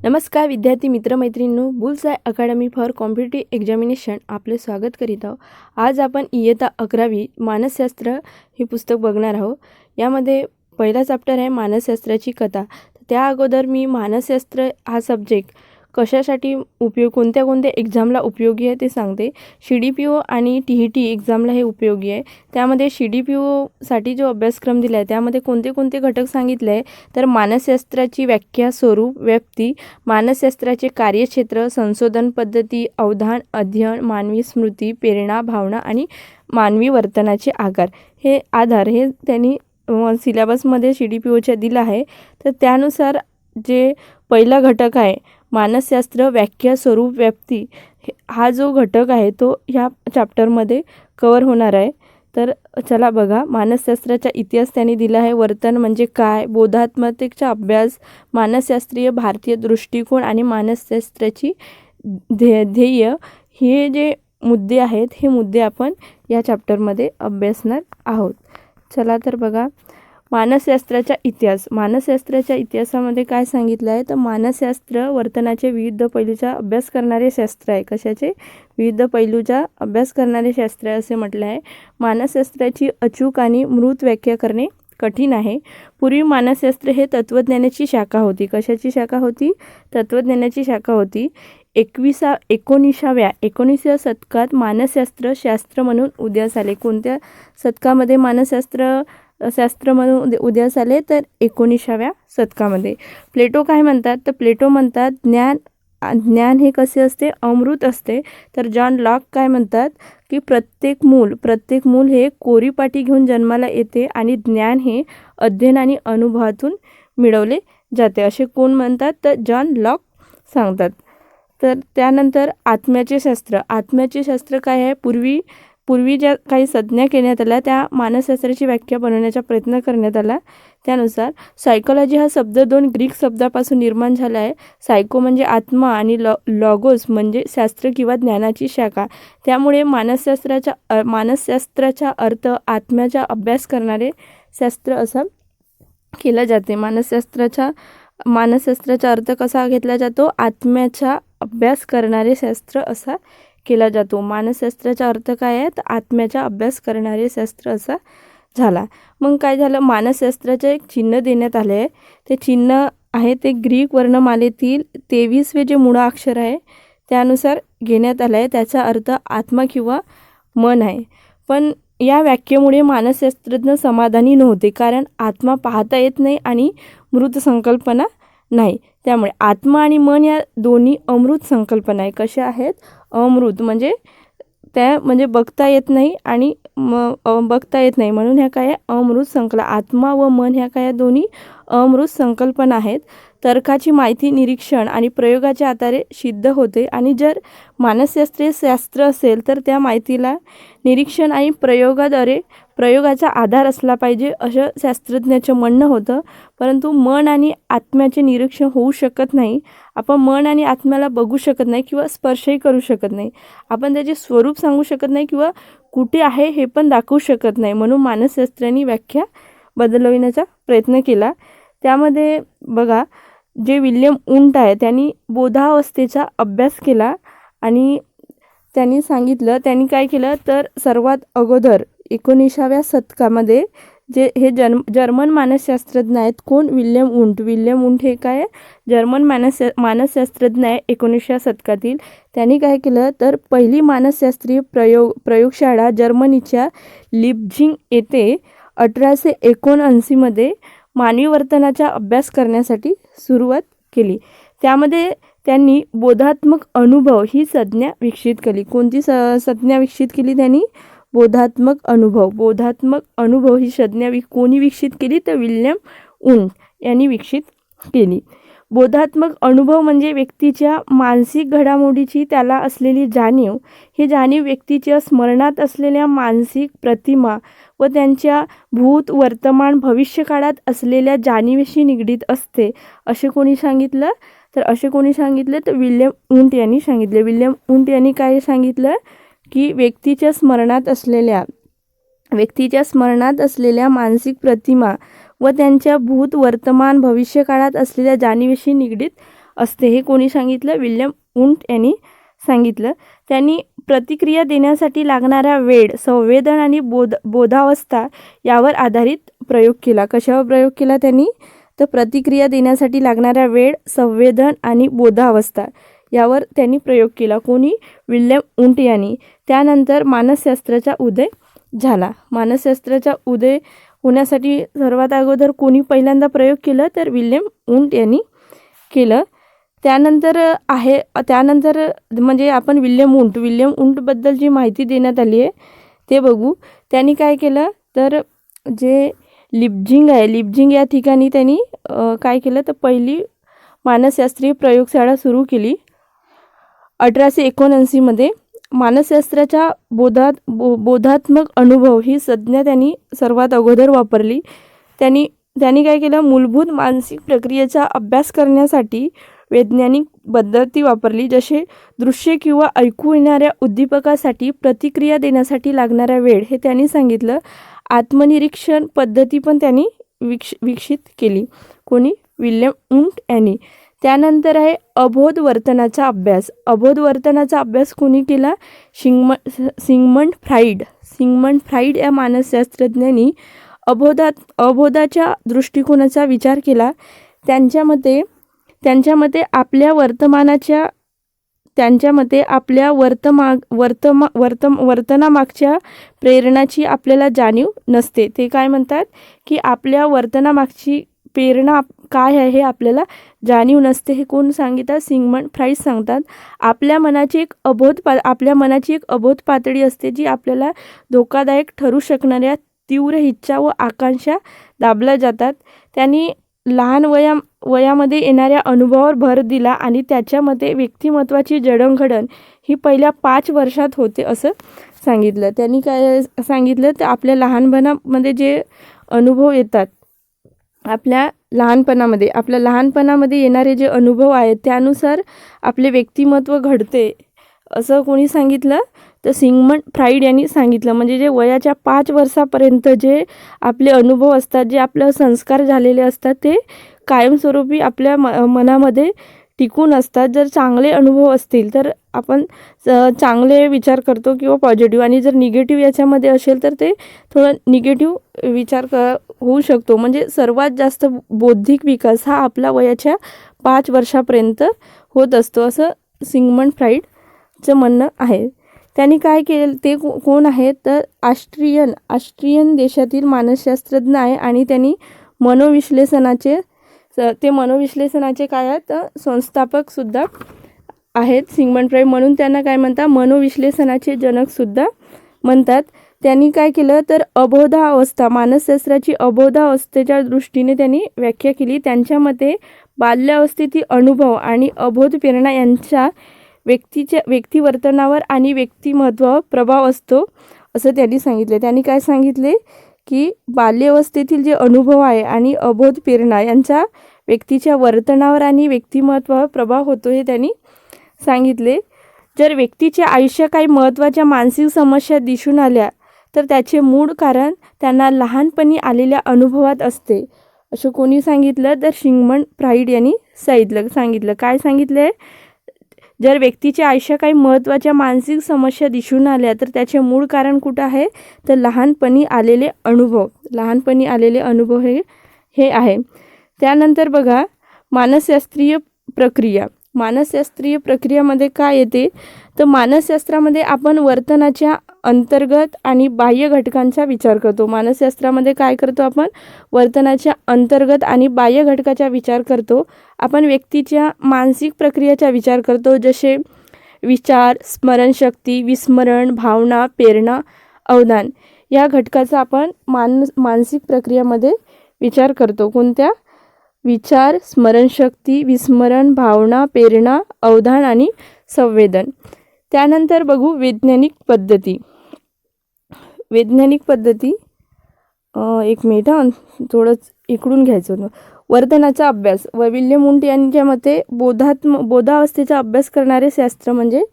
नमस्कार विद्यार्थी मित्रमैत्रिणींनो, bullseye academy for competitive examination आपले स्वागत करीत आहोत. आज आपण इयत्ता 11वी मानसशास्त्र हे पुस्तक बघणार आहोत. यामध्ये पहिला चॅप्टर आहे मानसशास्त्राची कथा. त्या अगोदर मी मानसशास्त्र हा सब्जेक्ट कशासाठी कोणत्या एक्झामला उपयोगी आहे ते सांगते. CDPO आणि TET एक्झामला हे उपयोगी आहे. त्यामध्ये CDPOसाठी जो अभ्यासक्रम दिला आहे त्यामध्ये कोणते घटक सांगितले आहे तर मानसशास्त्राची व्याख्या, स्वरूप, व्याप्ती, मानसशास्त्राचे कार्यक्षेत्र, संशोधन पद्धती, अवधान, अध्ययन, मानवी स्मृती, प्रेरणा, भावना आणि मानवी वर्तनाचे आधार हे त्यांनी सिलेबसमध्ये CDPOच्या दिला आहे. तर त्यानुसार जे पहिला घटक आहे मानसशास्त्र, व्याख्या, स्वरूप, व्याप्ती हा जो घटक आहे तो ह्या चॅप्टरमध्ये कवर होणार आहे. तर चला बघा. मानसशास्त्राचा इतिहास त्यांनी दिला आहे. वर्तन म्हणजे काय, बोधात्मकतेचा अभ्यास, मानसशास्त्रीय भारतीय दृष्टिकोन आणि मानसशास्त्राची ध्येय हे जे मुद्दे आहेत हे मुद्दे आपण या चॅप्टरमध्ये अभ्यासणार आहोत. चला तर बघा. मानसशास्त्राचा इतिहास. मानसशास्त्राच्या इतिहासामध्ये काय सांगितलं आहे तर मानसशास्त्र वर्तनाचे विविध पैलूचा अभ्यास करणारे शास्त्र आहे. कशाचे? विविध पैलूचा अभ्यास करणारे शास्त्र आहे असे म्हटलं आहे. मानसशास्त्राची अचूक आणि मूर्त व्याख्या करणे कठीण आहे. पूर्वी मानसशास्त्र हे तत्त्वज्ञानाची शाखा होती. कशाची शाखा होती? तत्त्वज्ञानाची शाखा होती. 19व्या शतकात मानसशास्त्र शास्त्र म्हणून उदयास आले. कोणत्या शतकामध्ये मानसशास्त्र शास्त्र म्हणून उदयास आले तर 19व्या शतकामध्ये. प्लेटो काय म्हणतात तर प्लेटो म्हणतात ज्ञान हे कसे असते? अमृत असते. तर जॉन लॉक काय म्हणतात की प्रत्येक मूल हे कोरी पाटी घेऊन जन्माला येते आणि ज्ञान हे अध्ययन आणि अनुभवातून मिळवले जाते. असे कोण म्हणतात तर जॉन लॉक सांगतात. तर त्यानंतर आत्म्याचे शास्त्र. आत्म्याचे शास्त्र काय आहे? पूर्वी ज्या काही संज्ञा केल्यात आल्या त्या मानसशास्त्राची व्याख्या बनवण्याचा प्रयत्न करण्यात आला. त्यानुसार सायकोलॉजी हा शब्द 2 ग्रीक शब्दापासून निर्माण झाला आहे. सायको म्हणजे आत्मा आणि लॉगोस म्हणजे शास्त्र किंवा ज्ञानाची शाखा. त्यामुळे मानसशास्त्राचा अर्थ आत्म्याचा अभ्यास करणारे शास्त्र असा केला जाते. मानसशास्त्राचा अर्थ कसा घेतला जातो? आत्म्याचा अभ्यास करणारे शास्त्र असा केला जातो. मानसशास्त्राचा अर्थ काय आहे तर आत्म्याचा अभ्यास करणारे शास्त्र असा झाला. मग काय झालं? मानसशास्त्राचे एक चिन्ह देण्यात आले आहे. ते चिन्ह आहे ते ग्रीक वर्णमालेतील 23वे जे मूळाक्षर आहे त्यानुसार घेण्यात आलं आहे. त्याचा अर्थ आत्मा किंवा मन आहे. पण या व्याख्येमुळे मानसशास्त्रज्ञ समाधानी नव्हते, कारण आत्मा पाहता येत नाही आणि मृत संकल्पना नाही. त्यामुळे आत्मा आणि मन या दोन्ही अमृत संकल्पना आहे. कशा आहेत? अमृत म्हणजे बघता येत नाही आणि बघता येत नाही म्हणून ह्या काय अमृत संकल्पना. आत्मा व मन ह्या काय दोन्ही अमृत संकल्पना आहेत. तर्काची माहिती निरीक्षण आणि प्रयोगाच्या आधारे सिद्ध होते आणि जर मानसशास्त्रीय शास्त्र असेल तर त्या माहितीला निरीक्षण आणि प्रयोगाचा आधार असला पाहिजे असं शास्त्रज्ञाचं म्हणणं होतं. परंतु मन आणि आत्म्याचे निरीक्षण होऊ शकत नाही. आपण मन आणि आत्म्याला बघू शकत नाही किंवा स्पर्शही करू शकत नाही. आपण त्याचे स्वरूप सांगू शकत नाही किंवा कुठे आहे हे पण दाखवू शकत नाही. म्हणून मानसशास्त्रांनी व्याख्या बदलविण्याचा प्रयत्न केला. त्यामध्ये बघा, जे विल्यम वुंट आहे त्यांनी बोधावस्थेचा अभ्यास केला आणि त्यांनी काय केलं तर सर्वात अगोदर 19व्या शतकामध्ये जे हे जर्मन मानसशास्त्रज्ञ आहेत. कोण? विल्यम वुंट हे काय जर्मन मानसशास्त्रज्ञ आहे 19व्या शतकातील. त्यांनी काय केलं तर पहिली मानसशास्त्रीय प्रयोगशाळा जर्मनीच्या लिप्झिग येथे 1879मध्ये मानवी वर्तनाचा अभ्यास करण्यासाठी सुरुवात केली. त्यामध्ये त्यांनी बोधात्मक अनुभव ही संज्ञा विकसित केली. कोणती संज्ञा विकसित केली त्यांनी? बोधात्मक अनुभव ही संज्ञा कोणी विकसित केली तर विल्यम वुंट यांनी विकसित केली. बोधात्मक अनुभव म्हणजे व्यक्तीच्या मानसिक घडामोडीची त्याला असलेली जाणीव. ही जाणीव व्यक्तीच्या स्मरणात असलेल्या मानसिक प्रतिमा व त्यांच्या भूत, वर्तमान, भविष्यकाळात असलेल्या जाणीवेशी निगडीत असते. असे कोणी सांगितलं तर विल्यम वुंट यांनी सांगितले. विल्यम वुंट यांनी काय सांगितलं की व्यक्तीच्या स्मरणात असलेल्या मानसिक प्रतिमा व त्यांच्या भूत, वर्तमान, भविष्यकाळात असलेल्या जाणीवेशी निगडीत असते, हे कोणी सांगितलं? विल्यम वुंट यांनी सांगितलं. त्यांनी प्रतिक्रिया देण्यासाठी लागणारा वेळ, संवेदन आणि बोधावस्था यावर आधारित प्रयोग केला. कशावर प्रयोग केला त्यांनी? तर प्रतिक्रिया देण्यासाठी लागणारा वेळ, संवेदन आणि बोधावस्था यावर त्यांनी प्रयोग केला. कोणी? विल्यम वुंट यांनी. त्यानंतर मानसशास्त्राचा उदय झाला. मानसशास्त्राचा उदय होण्यासाठी सर्वात अगोदर कोणी पहिल्यांदा प्रयोग केलं? तर विल्यम वुंट यांनी केलं. त्यानंतर म्हणजे आपण विल्यम वुंटबद्दल जी माहिती देण्यात आली आहे ते बघू. त्यांनी काय केलं? तर जे लिप्झिग या ठिकाणी त्यांनी काय केलं? तर पहिली मानसशास्त्रीय प्रयोगशाळा सुरू केली. 1879 मध्ये मानसशास्त्राच्या बोधात्मक अनुभव ही संज्ञा त्यांनी सर्वात अगोदर वापरली. त्यांनी काय केलं? मूलभूत मानसिक प्रक्रियेचा अभ्यास करण्यासाठी वैज्ञानिक पद्धती वापरली. जसे दृश्य किंवा ऐकू येणाऱ्या उद्दीपकासाठी प्रतिक्रिया देण्यासाठी लागणारा वेळ हे त्यांनी सांगितलं. आत्मनिरीक्षण पद्धती पण त्यांनी विकसित केली. कोणी? विल्यम वुंट यांनी. त्यानंतर आहे अबोध वर्तनाचा अभ्यास. अबोध वर्तनाचा अभ्यास कोणी केला? सिग्मंड फ्राईड या मानसशास्त्रज्ञांनी अबोधाच्या दृष्टिकोनाचा विचार केला. त्यांच्या मते आपल्या वर्तनामागच्या प्रेरणाची आपल्याला जाणीव नसते. ते काय म्हणतात? की आपल्या वर्तनामागची प्रेरणा काय आहे हे आपल्याला जाणीव नसते. हे कोण सांगतात? सिग्मंड फ्राईड सांगतात. आपल्या मनाची एक अबोध पातळी असते जी आपल्याला धोकादायक ठरू शकणाऱ्या तीव्र इच्छा व आकांक्षा दाबल्या जातात. त्यांनी लहान वयामध्ये येणाऱ्या अनुभवावर भर दिला आणि त्याच्यामध्ये व्यक्तिमत्वाची जडणघडण ही पहिल्या 5 वर्षात होते असं सांगितलं. त्यांनी काय सांगितलं? तर आपल्या लहानपणामध्ये जे अनुभव येतात, आपल्या लहानपणामध्ये येणारे जे अनुभव आहेत त्यानुसार आपले व्यक्तिमत्व घडते असं कोणी सांगितलं? तर सिग्मंड फ्राईड यांनी सांगितलं. म्हणजे जे वयाच्या 5 वर्षापर्यंत जे आपले अनुभव असतात, जे आपले संस्कार झालेले असतात ते कायमस्वरूपी आपल्या मनामध्ये टिकून असतात. जर चांगले अनुभव असतील तर आपण चांगले विचार करतो किंवा पॉझिटिव्ह, आणि जर निगेटिव्ह याच्यामध्ये असेल तर ते थोडं निगेटिव्ह विचार होऊ शकतो. म्हणजे सर्वात जास्त बौद्धिक विकास हा आपला वयाच्या 5 वर्षापर्यंत होत असतो असं सिग्मंड फ्राईडचं म्हणणं आहे. त्यांनी काय केलं? ते कोण आहेत? तर ऑस्ट्रियन देशातील मानसशास्त्रज्ञ आहे आणि त्यांनी मनोविश्लेषणाचे काय आहेत? संस्थापक सुद्धा आहेत सिग्मंड फ्राईड. म्हणून त्यांना काय म्हणतात? मनोविश्लेषणाचे जनकसुद्धा म्हणतात. त्यांनी काय केलं? तर मानसशास्त्राची अबोधावस्थेच्या दृष्टीने त्यांनी व्याख्या केली. त्यांच्या मते बाल्यावस्थेतील अनुभव आणि अबोध प्रेरणा यांचा व्यक्तिवर्तनावर आणि व्यक्तिमत्वावर प्रभाव असतो असं त्यांनी सांगितले. त्यांनी काय सांगितले? की बाल्यावस्थेतील जे अनुभव आहे आणि अबोध प्रेरणा यांचा व्यक्तीच्या वर्तनावर आणि व्यक्तिमत्वावर प्रभाव होतो हे त्यांनी सांगितले. जर व्यक्तीच्या आयुष्यात काही महत्त्वाच्या मानसिक समस्या दिसून आल्या तर त्याचे मूळ कारण त्यांना लहानपणी आलेल्या अनुभवात असते असं कोणी सांगितलं? तर सिग्मंड फ्राईड यांनी सांगितलं. काय सांगितलं? जर व्यक्तीच्या आयुष्यात काही महत्त्वाच्या मानसिक समस्या दिसून आल्या तर त्याचे मूळ कारण कुठं आहे? तर लहानपणी आलेले अनुभव हे आहे. त्यानंतर बघा मानसशास्त्रीय प्रक्रियामध्ये काय येते? तर मानसशास्त्रामध्ये आपण वर्तनाच्या अंतर्गत आणि बाह्य घटकांचा विचार करतो. मानसशास्त्रामध्ये काय करतो? आपण वर्तनाच्या अंतर्गत आणि बाह्य घटकाचा विचार करतो. आपण व्यक्तीच्या मानसिक प्रक्रियेचा विचार करतो. जसे विचार, स्मरणशक्ती, विस्मरण, भावना, प्रेरणा, अवधान या घटकाचा आपण मानसिक प्रक्रियेमध्ये विचार करतो. कोणत्या? विचार, स्मरणशक्ती, विस्मरण, भावना, प्रेरणा, अवधान आणि संवेदन. त्यानंतर बघू वैज्ञानिक पद्धती. एक मिनिट थोडंच इकडून घ्यायचं होतं. वर्तनाचा अभ्यास. विल्यम वुंट यांच्या मते बोधावस्थेचा अभ्यास करणारे शास्त्र म्हणजे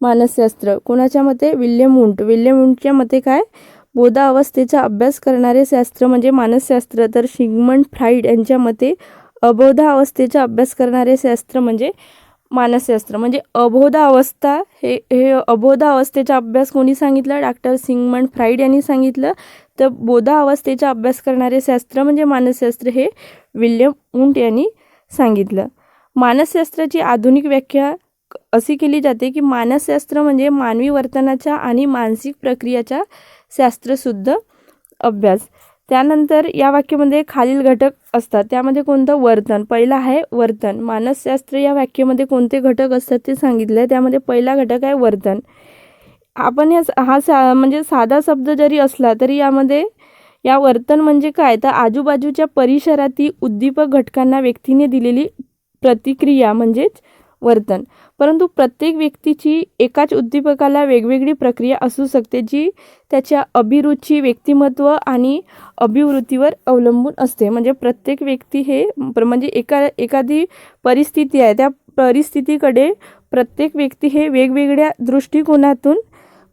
मानसशास्त्र. कोणाच्या मते? विल्यम वुंटच्या मते काय? बोधावस्थेचा अभ्यास करणारे शास्त्र म्हणजे मानसशास्त्र. तर सिग्मंड फ्राईड यांच्या मते अबोधावस्थेचा अभ्यास करणारे शास्त्र म्हणजे मानसशास्त्र. म्हणजे अबोधावस्था हे अबोधावस्थेचा अभ्यास कोणी सांगितलं? डॉक्टर सिगमंड फ्राईड यांनी सांगितलं. तर बोधावस्थेचा अभ्यास करणारे शास्त्र म्हणजे मानसशास्त्र हे विल्यम वुंट यांनी सांगितलं. मानसशास्त्राची आधुनिक व्याख्या अशी केली जाते की मानसशास्त्र म्हणजे मानवी वर्तनाच्या आणि मानसिक प्रक्रियाचा शास्त्रशुद्ध अभ्यास. त्यानंतर या वाक्यामध्ये खालील घटक असतात. त्यामध्ये कोणतं? वर्तन. पहिला आहे वर्तन. मानसशास्त्र या व्याख्येमध्ये कोणते घटक असतात ते सांगितलं आहे. त्यामध्ये पहिला घटक आहे वर्तन. आपण म्हणजे साधा शब्द जरी असला तरी यामध्ये या वर्तन म्हणजे काय, तर आजूबाजूच्या परिसरातील उद्दीपक घटकांना व्यक्तीने दिलेली प्रतिक्रिया म्हणजेच वर्तन. परंतु प्रत्येक व्यक्तीची एकाच उद्दीपकाला वेगवेगळी प्रक्रिया असू शकते जी त्याच्या अभिरुची, व्यक्तिमत्व आणि अभिवृत्तीवर अवलंबून असते. म्हणजे प्रत्येक व्यक्ती हे म्हणजे एखादी परिस्थिती आहे, त्या परिस्थितीकडे प्रत्येक व्यक्ती हे वेगवेगळ्या दृष्टिकोनातून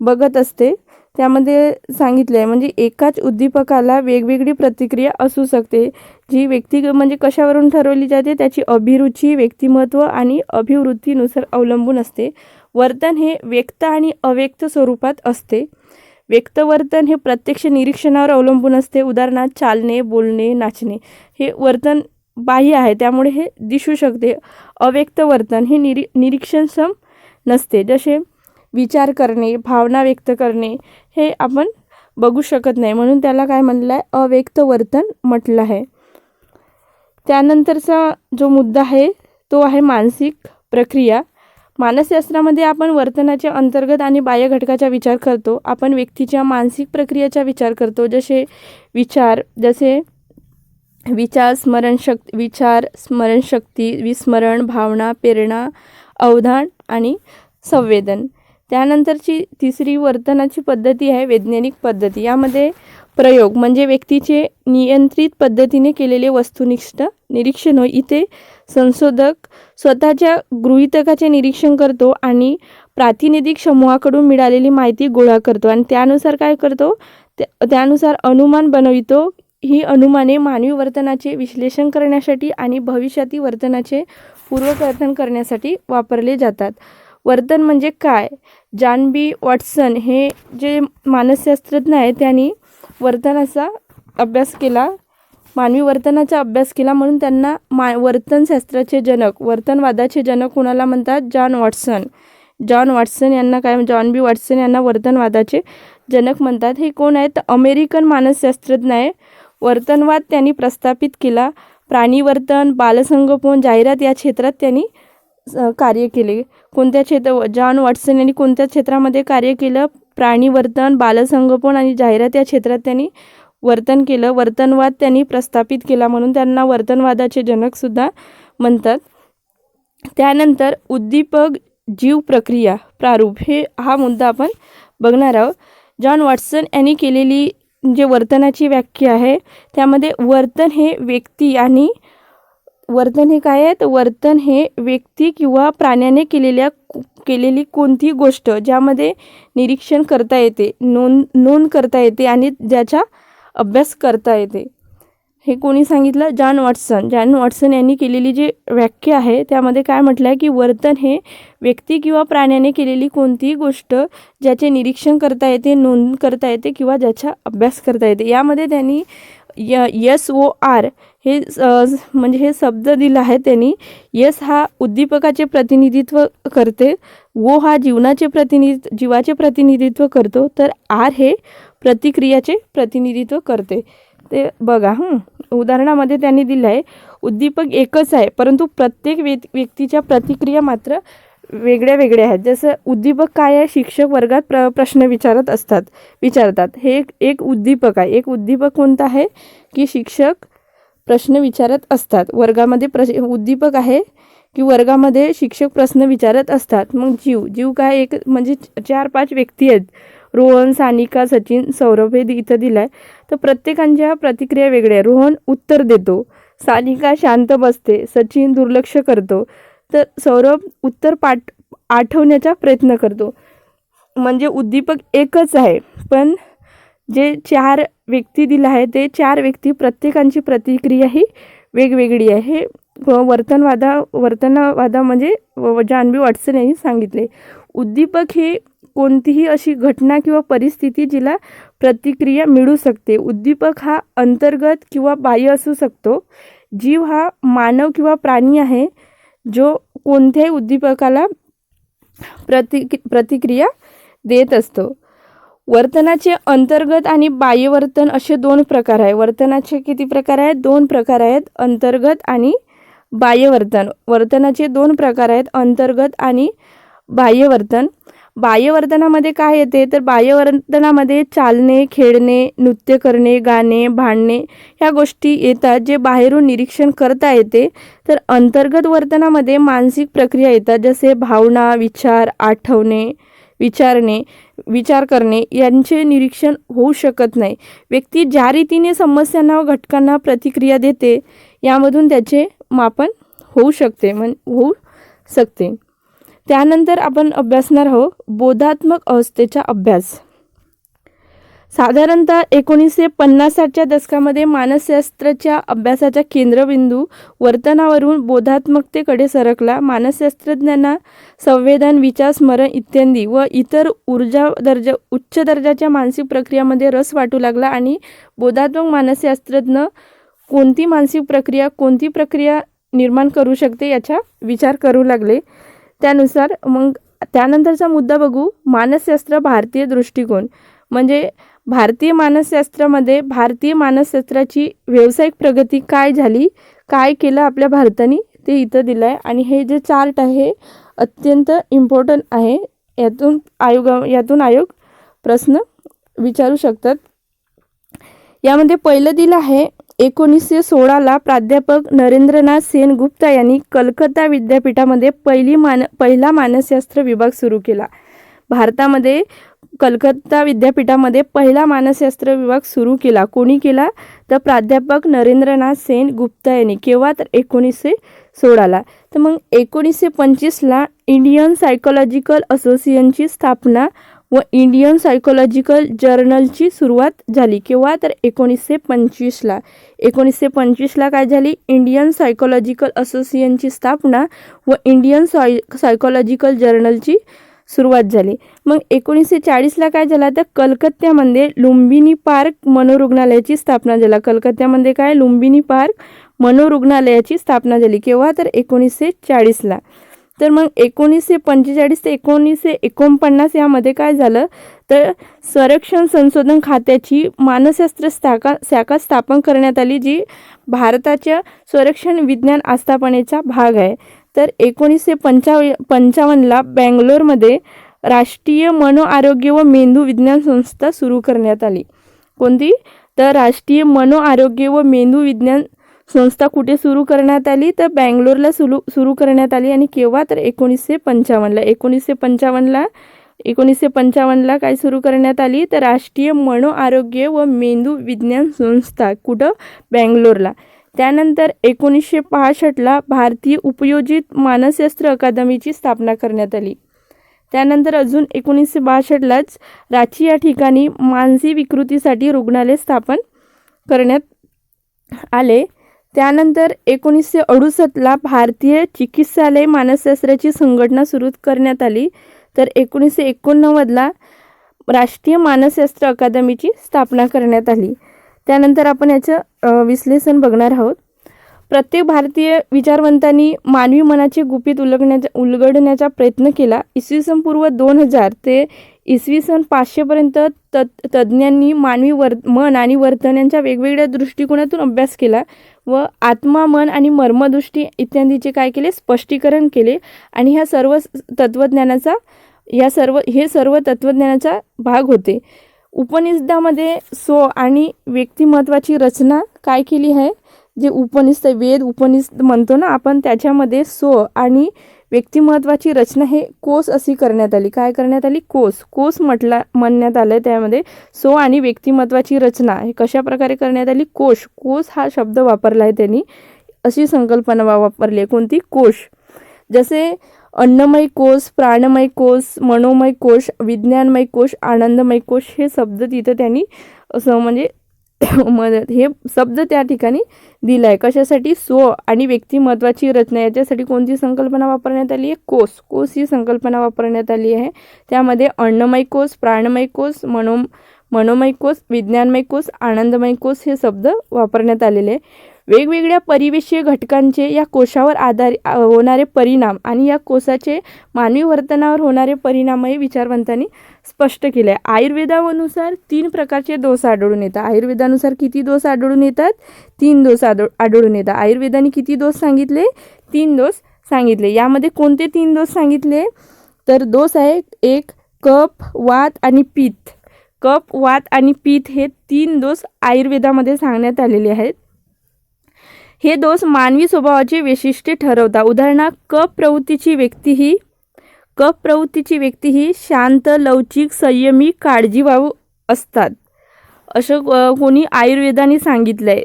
बघत असते. त्यामध्ये सांगितलं आहे म्हणजे एकाच उद्दीपकाला वेगवेगळी प्रतिक्रिया असू शकते जी व्यक्ती म्हणजे कशावरून ठरवली जाते, त्याची अभिरुची, व्यक्तिमत्व आणि अभिवृत्तीनुसार अवलंबून असते. वर्तन हे व्यक्त आणि अव्यक्त स्वरूपात असते. व्यक्त वर्तन हे प्रत्यक्ष निरीक्षणावर अवलंबून असते. उदाहरणार्थ चालणे, बोलणे, नाचणे हे वर्तन बाह्य आहे, त्यामुळे हे दिसू शकते. अव्यक्त वर्तन हे निरीक्षणक्षम नसते. जसे विचार करणे, भावना व्यक्त करणे हे आपण बघू शकत नाही, म्हणून त्याला काय म्हटलं आहे? अव्यक्त वर्तन म्हटलं आहे. त्यानंतरचा जो मुद्दा आहे तो आहे मानसिक प्रक्रिया. मानसशास्त्रामध्ये आपण वर्तनाच्या अंतर्गत आणि बाह्य घटकाचा विचार करतो. आपण व्यक्तीच्या मानसिक प्रक्रियेचा विचार करतो. जसे विचार स्मरणशक्ती, विस्मरण, भावना, प्रेरणा, अवधान आणि संवेदन. त्यानंतरची तिसरी वर्तनाची पद्धती आहे वैज्ञानिक पद्धती. यामध्ये प्रयोग म्हणजे व्यक्तीचे नियंत्रित पद्धतीने केलेले वस्तुनिष्ठ निरीक्षण होय. इथे संशोधक स्वतःच्या गृहीतकाचे निरीक्षण करतो आणि प्रातिनिधिक समूहाकडून मिळालेली माहिती गोळा करतो आणि त्यानुसार काय करतो, त्यानुसार अनुमान बनवितो. ही अनुमाने मानवी वर्तनाचे विश्लेषण करण्यासाठी आणि भविष्यातील वर्तनाचे पूर्वकल्पन करण्यासाठी वापरले जातात. वर्तन म्हणजे काय? जॉन बी वॉटसन हे जे मानसशास्त्रज्ञ आहेत त्यांनी वर्तनाचा अभ्यास केला, मानवी वर्तनाचा अभ्यास केला, म्हणून त्यांना वर्तनशास्त्राचे जनक, वर्तनवादाचे जनक कोणाला म्हणतात? जॉन वॉटसन यांना जॉन बी वॉटसन यांना वर्तनवादाचे जनक म्हणतात. हे कोण आहेत? अमेरिकन मानसशास्त्रज्ञ आहे. वर्तनवाद त्यांनी प्रस्थापित केला. प्राणीवर्तन, बालसंगोपन, जाहिरात या क्षेत्रात त्यांनी कार्य केले. जॉन वॉटसन यांनी कोणत्या क्षेत्रामध्ये कार्य केलं? प्राणीवर्तन, बालसंगोपन आणि जाहिरात या क्षेत्रात त्यांनी वर्तन केलं. वर्तनवाद त्यांनी प्रस्थापित केला, म्हणून त्यांना वर्तनवादाचे जनकसुद्धा म्हणतात. त्यानंतर उद्दीपक, जीव, प्रक्रिया, प्रारूप हा मुद्दा आपण बघणार आहोत. जॉन वॉटसन यांनी केलेली जे वर्तनाची व्याख्या आहे त्यामध्ये वर्तन हे व्यक्ती आणि वर्तन हे काय आहे? तर वर्तन हे व्यक्ती किंवा प्राण्याने केलेली कोणती गोष्ट ज्यामध्ये निरीक्षण करता येते, नोंद करता येते आणि ज्याचा अभ्यास करता येते. हे कोणी सांगितलं? जॉन वॉटसन यांनी केलेली जी व्याख्या आहे त्यामध्ये काय म्हटलं आहे की वर्तन हे व्यक्ती किंवा प्राण्याने केलेली कोणतीही गोष्ट ज्याचे निरीक्षण करता येते, नोंद करता येते किंवा ज्याचा अभ्यास करता येते. यामध्ये त्यांनी SOR हे म्हणजे हे शब्द दिला आहे त्यांनी. यस हा उद्दीपकाचे प्रतिनिधित्व करते, वो हा जीवाचे प्रतिनिधित्व करतो, तर आर हे प्रतिक्रियाचे प्रतिनिधित्व करते. ते बघा उदाहरणामध्ये त्यांनी दिलं आहे उद्दीपक एकच आहे परंतु प्रत्येक व्यक्तीच्या प्रतिक्रिया मात्र वेगळ्या वेगळ्या आहेत. जसं उद्दीपक काय आहे? शिक्षक वर्गात प्रश्न विचारतात. हे एक उद्दीपक आहे. एक उद्दीपक कोणता आहे की शिक्षक प्रश्न विचारत असतात. वर्गामध्ये उद्दीपक आहे की वर्गामध्ये शिक्षक प्रश्न विचारत असतात. मग जीव काय? एक म्हणजे 4-5 व्यक्ती आहेत. रोहन, सानिका, सचिन, सौरभ हे इथं दिलं आहे. तर प्रत्येकांच्या प्रतिक्रिया वेगळ्या आहे. रोहन उत्तर देतो, सानिका शांत बसते, सचिन दुर्लक्ष करतो, तर सौरभ उत्तर आठवण्याचा प्रयत्न करतो. म्हणजे उद्दीपक एकच आहे पण जे 4 व्यक्ती दिलं आहे ते 4 व्यक्ती प्रत्येकांची प्रतिक्रिया ही वेगवेगळी आहे. हे वर्तनवादा म्हणजे जानवी वॉटसन यांनी सांगितले. उद्दीपक हे कोणतीही अशी घटना किंवा परिस्थिती जिला प्रतिक्रिया मिळू शकते. उद्दीपक हा अंतर्गत किंवा बाह्य असू शकतो. जीव हा मानव किंवा प्राणी आहे जो कोणत्याही उद्दीपकाला प्रतिक्रिया देत असतो. वर्तनाचे अंतर्गत आणि बाह्य वर्तन असे 2 प्रकार आहे. वर्तनाचे किती प्रकार आहेत? 2 प्रकार आहेत, अंतर्गत आणि बाह्य वर्तन. वर्तनाचे 2 प्रकार आहेत, अंतर्गत आणि बाह्य वर्तन. बाह्य वर्तनामध्ये काय येते तर बाह्य वर्तनामध्ये चालणे, खेळणे, नृत्य करणे, गाणे, भांडणे ह्या गोष्टी येतात जे बाहेरून निरीक्षण करता येते. तर अंतर्गत वर्तनामध्ये मानसिक प्रक्रिया येतात जसे भावना, विचार, आठवणे, विचारणे, विचार करणे यांचे निरीक्षण होऊ शकत नाही. व्यक्ती ज्या रीतीने समस्यांना व घटकांना प्रतिक्रिया देते यामधून त्याचे मापन होऊ शकते. त्यानंतर आपण अभ्यासणार आहोत बोधात्मक अवस्थेचा अभ्यास. साधारणतः 1950च्या दशकामध्ये मानसशास्त्राच्या अभ्यासाचा केंद्रबिंदू वर्तनावरून बोधात्मकतेकडे सरकला. मानसशास्त्रज्ञांना संवेदन, विचार, स्मरण इत्यादी व इतर उच्च दर्जाच्या मानसिक प्रक्रियामध्ये रस वाटू लागला आणि बोधात्मक मानसशास्त्रज्ञ कोणती प्रक्रिया निर्माण करू शकते याचा विचार करू लागले. त्यानंतरचा मुद्दा बघू, मानसशास्त्र भारतीय दृष्टिकोन. म्हणजे भारतीय मानसशास्त्राची व्यावसायिक प्रगती काय झाली, काय केलं आपल्या भारताने ते इथं दिलं आहे. आणि हे जे चार्ट आहे अत्यंत इम्पॉर्टंट आहे. यातून आयोग प्रश्न विचारू शकतात. यामध्ये पहिलं दिलं आहे 1916ला प्राध्यापक नरेंद्रनाथ सेन गुप्ता यांनी कलकत्ता विद्यापीठामध्ये पहिला मानसशास्त्र विभाग सुरू केला. भारतामध्ये कलकत्ता विद्यापीठामध्ये पहिला मानसशास्त्र विभाग सुरू केला. कोणी केला तर प्राध्यापक नरेंद्रनाथ सेन गुप्ता यांनी. केव्हा तर 1916ला. तर मग 1925ला इंडियन सायकोलॉजिकल असोसिएशनची स्थापना व इंडियन सायकोलॉजिकल जर्नलची सुरुवात झाली. केव्हा तर 1925ला. 1925ला काय झाली? इंडियन सायकोलॉजिकल असोसिएशनची स्थापना व इंडियन सायकोलॉजिकल जर्नलची सुरुवात झाली. मग 1940ला काय झालं तर कलकत्त्यामध्ये लुंबिनी पार्क मनोरुग्णालयाची स्थापना झाली. कलकत्त्यामध्ये काय? लुंबिनी पार्क मनोरुग्णालयाची स्थापना झाली. केव्हा तर 1940ला. तर मग 1945 ते 1949 यामध्ये काय झालं तर संरक्षण संशोधन खात्याची मानसशास्त्र शाखा स्थापन करण्यात आली, जी भारताच्या संरक्षण विज्ञान आस्थापनेचा भाग आहे. तर 1955ला बँगलोरमध्ये राष्ट्रीय मनोआरोग्य व मेंदू विज्ञान संस्था सुरू करण्यात आली. कोणती? तर राष्ट्रीय मनोआरोग्य व मेंदू विज्ञान संस्था कुठे सुरू करण्यात आली तर बँगलोरला सुरू करण्यात आली. आणि केव्हा तर 1955ला. 1955ला काय सुरू करण्यात आली तर राष्ट्रीय मनोआरोग्य व मेंदू विज्ञान संस्था कुठं? बँगलोरला. त्यानंतर 1965ला भारतीय उपयोजित मानसशास्त्र अकादमीची स्थापना करण्यात आली. त्यानंतर अजून 1962लाच रांची या ठिकाणी मानसिक विकृतीसाठी रुग्णालय स्थापन करण्यात आले. त्यानंतर 1968ला भारतीय चिकित्सालय मानसशास्त्राची संघटना सुरू करण्यात आली. तर 1989ला राष्ट्रीय मानसशास्त्र अकादमीची स्थापना करण्यात आली. त्यानंतर आपण याचं विश्लेषण बघणार आहोत. प्रत्येक भारतीय विचारवंतांनी मानवी मनाचे गुपित उलगडण्याचा प्रयत्न केला. इसवी सन 2000 ते इसवी सन 500 पर्यंत तज्ज्ञांनी मानवी मन आणि वर्तन यांच्या वेगवेगळ्या दृष्टिकोनातून अभ्यास केला व आत्मा, मन आणि मर्मदृष्टी इत्यादीचे काय केले? स्पष्टीकरण केले. आणि हे सर्व तत्वज्ञानाचा भाग होते. उपनिषदामध्ये आणि व्यक्तिमत्वाची रचना काय केली आहे? जे वेद उपनिषद म्हणतो ना आपण, त्याच्यामध्ये आणि व्यक्तिमत्वाची रचना हे कोश अशी करण्यात आली. काय करण्यात आली? कोश म्हणण्यात आलं. त्यामध्ये आणि व्यक्तिमत्वाची रचना हे कशा प्रकारे करण्यात आली? कोश हा शब्द वापरला आहे त्यांनी. अशी संकल्पना वापरली. कोणती? कोश. जसे अन्नमय कोश, प्राणमय कोश, मनोमय कोश, विज्ञानमय कोश, आनंदमय कोश हे शब्द तिथं त्यांनी असं म्हणजे मदत हे शब्द त्या ठिकाणी दिला आहे. कशासाठी? स्व आणि व्यक्तिमत्वाची रचना याच्यासाठी कोणती संकल्पना वापरण्यात आली आहे? कोश. कोश ही संकल्पना वापरण्यात आली आहे. त्यामध्ये अन्नमय कोश, प्राणमय कोश, मनोमय कोश, विज्ञानमय कोश, आनंदमय कोश हे शब्द वापरण्यात आलेले आहे. वेगवेगळ्या परिवेशीय घटकांचे या कोशावर होणारे परिणाम आणि या कोशाचे मानवी वर्तनावर होणारे परिणामही विचारवंतांनी स्पष्ट केले आहे. आयुर्वेदानुसार 3 प्रकारचे दोष आढळून येतात. आयुर्वेदानुसार किती दोष आढळून येतात? 3 दोष आढळून येतात. आयुर्वेदाने किती दोष सांगितले? 3 दोष सांगितले. यामध्ये कोणते 3 दोष सांगितले? तर दोष आहे 1 कफ, वात आणि पित्त. कफ, वात आणि पित्त हे 3 दोष आयुर्वेदामध्ये सांगण्यात आलेले आहेत. हे दोष मानवी स्वभावाचे वैशिष्ट्य ठरवतात. उदाहरणार्थ कफ प्रवृत्तीची व्यक्ती ही शांत, लवचिक, संयमी, काळजीवाहू असतात असं कोणी आयुर्वेदाने सांगितलं आहे.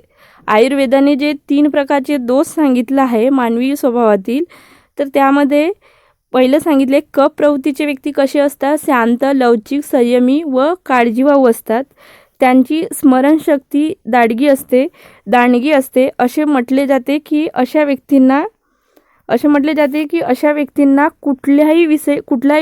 आयुर्वेदाने जे 3 प्रकारचे दोष सांगितलं आहे मानवी स्वभावातील, तर त्यामध्ये पहिलं सांगितले कफ प्रवृत्तीचे व्यक्ती कसे असतात? शांत, लवचिक, संयमी व काळजीवाहू असतात. त्यांची स्मरणशक्ती दांडगी असते. असे म्हटले जाते की अशा व्यक्तींना कुठलाही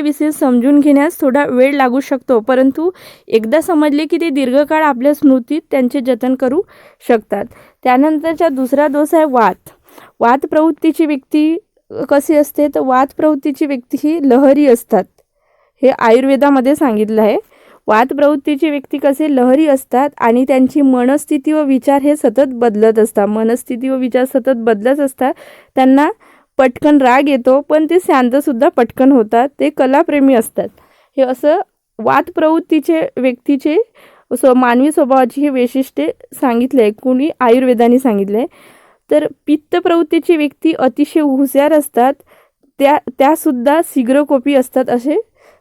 विषय समजून घेण्यास थोडा वेळ लागू शकतो, परंतु एकदा समजले की ते दीर्घकाळ आपल्या स्मृतीत त्यांचे जतन करू शकतात. त्यानंतरचा दुसरा दोष आहे वात. वात प्रवृत्तीची व्यक्ती कशी असते? तर वात प्रवृत्तीची व्यक्ती ही लहरी असतात. हे आयुर्वेदामध्ये सांगितलं आहे. वात प्रवृत्तीची व्यक्ती कसे लहरी असतात आणि त्यांची मनस्थिती व विचार हे सतत बदलत असतात. त्यांना पटकन राग येतो, पण ते शांतसुद्धा पटकन होतात. ते कलाप्रेमी असतात. हे असं वात प्रवृत्तीचे व्यक्तीचे मानवी स्वभावाची हे वैशिष्ट्ये सांगितले आहे, कोणी आयुर्वेदाने सांगितले आहे. तर पित्त प्रवृत्तीची व्यक्ती अतिशय हुशार असतात. त्यासुद्धा शीघ्रकोपी असतात असे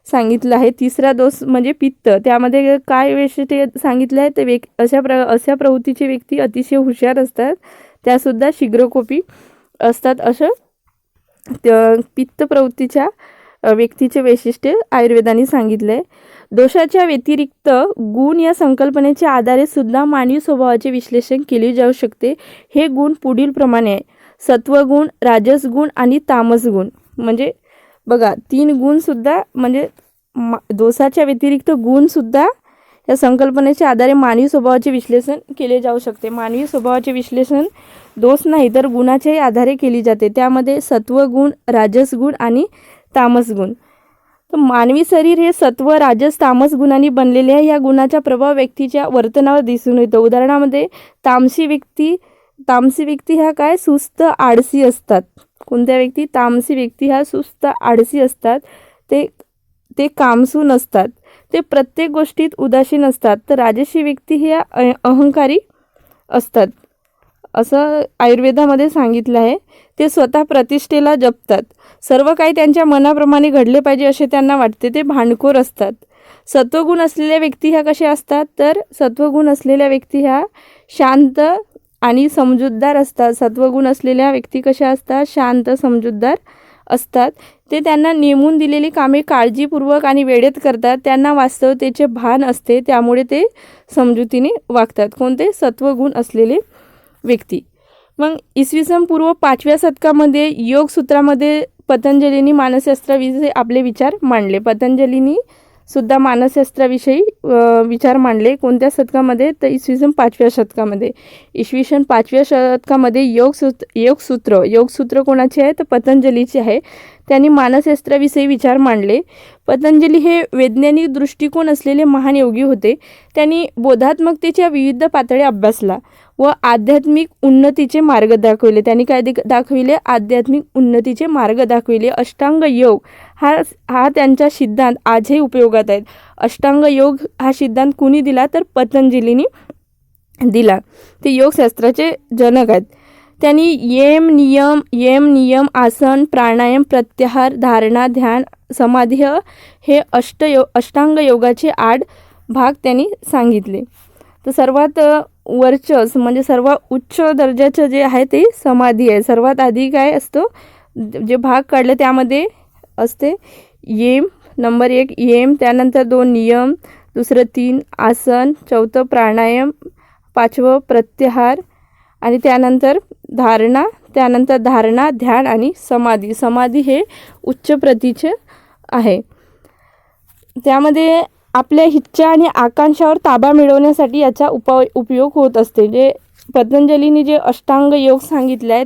सांगितलं आहे. तिसरा दोष म्हणजे पित्त. त्यामध्ये काय वैशिष्ट्य सांगितलं आहे? तर अशा प्रवृत्तीची व्यक्ती अतिशय हुशार असतात, त्यासुद्धा शीघ्रकोपी असतात असं पित्त प्रवृत्तीच्या व्यक्तीचे वैशिष्ट्य आयुर्वेदाने सांगितले आहे. दोषाच्या व्यतिरिक्त गुण या संकल्पनेच्या आधारे सुद्धा मानवी स्वभावाचे विश्लेषण केले जाऊ शकते. हे गुण पुढील प्रमाणे आहे: सत्वगुण, राजसगुण आणि तामसगुण. म्हणजे बघा 3 गुणसुद्धा म्हणजे दोषाच्या व्यतिरिक्त गुणसुद्धा या संकल्पनेच्या आधारे मानवी स्वभावाचे विश्लेषण केले जाऊ शकते. मानवी स्वभावाचे विश्लेषण दोष नाही तर गुणाच्याही आधारे केली जाते. त्यामध्ये सत्वगुण, राजसगुण आणि तामसगुण. तर मानवी शरीर हे सत्व, राजस, तामस गुणांनी बनलेले आहे. या गुणाचा प्रभाव व्यक्तीच्या वर्तनावर दिसून येतो. उदाहरणामध्ये तामसी व्यक्ती ह्या काय? सुस्त, आळसी असतात. कोणत्या व्यक्ती? तामसी व्यक्ती ह्या सुस्त, आळसी असतात. ते कामसू नसतात. ते प्रत्येक गोष्टीत उदासीन असतात. तर राजसी व्यक्ती ह्या अहंकारी असतात असं आयुर्वेदामध्ये सांगितलं आहे. ते स्वतः प्रतिष्ठेला जपतात. सर्व काही त्यांच्या मनाप्रमाणे घडले पाहिजे असे त्यांना वाटते. ते भांडखोर असतात. सत्वगुण असलेल्या व्यक्ती ह्या कशा असतात? तर सत्वगुण असलेल्या व्यक्ती ह्या शांत आणि समजूतदार असतात. सत्वगुण असलेल्या व्यक्ती कशा असतात? शांत, समजूतदार असतात. ते त्यांना नेमून दिलेली कामे काळजीपूर्वक आणि वेळेत करतात. त्यांना वास्तवतेचे भान असते, त्यामुळे ते समजुतीने वागतात. कोणते? सत्वगुण असलेले व्यक्ती. मग इसवी सन पूर्व 5व्या शतकामध्ये योगसूत्रामध्ये पतंजलींनी मानसशास्त्राविषयी आपले विचार मांडले. पतंजलींनी सुद्धा मानसशास्त्राविषयी विचार मांडले. कोणत्या शतकामध्ये? तर इसवी सन 5व्या शतकामध्ये. इसवी सन 5व्या शतकामध्ये योगसूत्र कोणाचे आहे? तर पतंजलीचे आहे. त्यांनी मानसशास्त्राविषयी विचार मांडले. पतंजली हे वैज्ञानिक दृष्टिकोन असलेले महान योगी होते. त्यांनी बोधात्मकतेच्या विविध पातळ्या अभ्यासला व आध्यात्मिक उन्नतीचे मार्ग दाखविले. त्यांनी काय दाखविले? आध्यात्मिक उन्नतीचे मार्ग दाखविले. अष्टांग योग हा त्यांचा सिद्धांत आजही उपयोगात आहे. अष्टांग योग हा सिद्धांत कुणी दिला? तर पतंजलींनी दिला. ते योगशास्त्राचे जनक आहेत. त्यांनी यम नियम, आसन, प्राणायाम, प्रत्याहार, धारणा, ध्यान, समाधी हे अष्टांग योगाचे 8 भाग त्यांनी सांगितले. तर सर्वात वर्चस्व म्हणजे सर्वात उच्च दर्जाचं जे आहे ते समाधी आहे. सर्वात आधी काय असतो? जे भाग काढले त्यामध्ये असते येम. नंबर 1 येम, त्यानंतर 2 नियम, दुसरं 3 आसन, चौथं प्राणायाम, पाचवं प्रत्याहार आणि त्यानंतर धारणा, ध्यान आणि समाधी. समाधी हे उच्च प्रतीचे आहे. त्यामध्ये आपल्या इच्छा आणि आकांक्षावर ताबा मिळवण्यासाठी याचा उपयोग होत असते. जे पतंजलीने जे अष्टांग योग सांगितलं आहे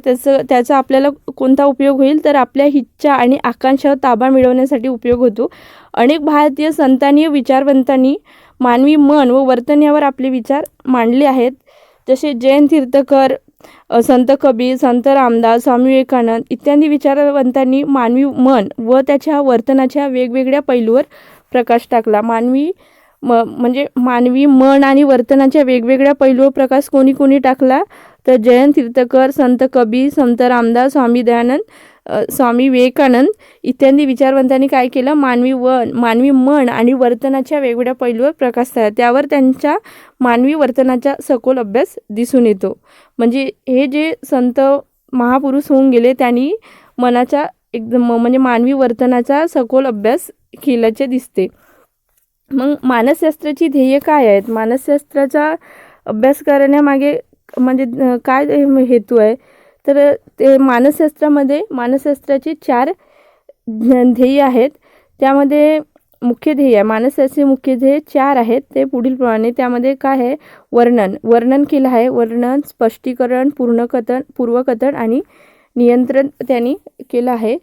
त्याचा आपल्याला कोणता उपयोग होईल तर आपल्या इच्छा आणि आकांक्षावर ताबा मिळवण्यासाठी उपयोग होतो. अनेक भारतीय संतांनी विचारवंतांनी मानवी मन व वर्तन यावर आपले विचार मांडले आहेत. जसे जैन तीर्थकर, संत कबीर, संत रामदास, स्वामी विवेकानंद इत्यादी विचारवंतांनी मानवी मन व त्याच्या वर्तनाच्या वेगवेगळ्या पैलूवर प्रकाश टाकला. मानवी मन आणि वर्तनाच्या वेगवेगळ्या पैलूवर प्रकाश कोणी टाकला तर जैन तीर्थकर, संत कबीर, संत रामदास, स्वामी दयानंद, स्वामी विवेकानंद इत्यादी विचारवंतांनी काय केलं, मानवी मन आणि वर्तनाच्या वेगवेगळ्या पैलूवर प्रकाश टाकला. त्यावर त्यांच्या मानवी वर्तनाचा सखोल अभ्यास दिसून येतो. म्हणजे हे जे संत महापुरुष होऊन गेले त्यांनी मनाचा एकदम मानवी वर्तनाचा सखोल अभ्यास केल्याचे दिसते. मग मानसशास्त्राची ध्येय काय आहेत? मानसशास्त्राचा अभ्यास करण्यामागे काय हेतू आहे तर ते मानसशास्त्राचे 4 ध्येय आहेत. त्यामध्ये मुख्य ध्येय मानसशास्त्राचे मुख्य ध्येय 4 आहेत. ते पुढील प्रमाणे. त्यामध्ये काय आहे, वर्णन केलं आहे. वर्णन, स्पष्टीकरण, पूर्वकथन आणि नियंत्रण त्यांनी केलं आहे.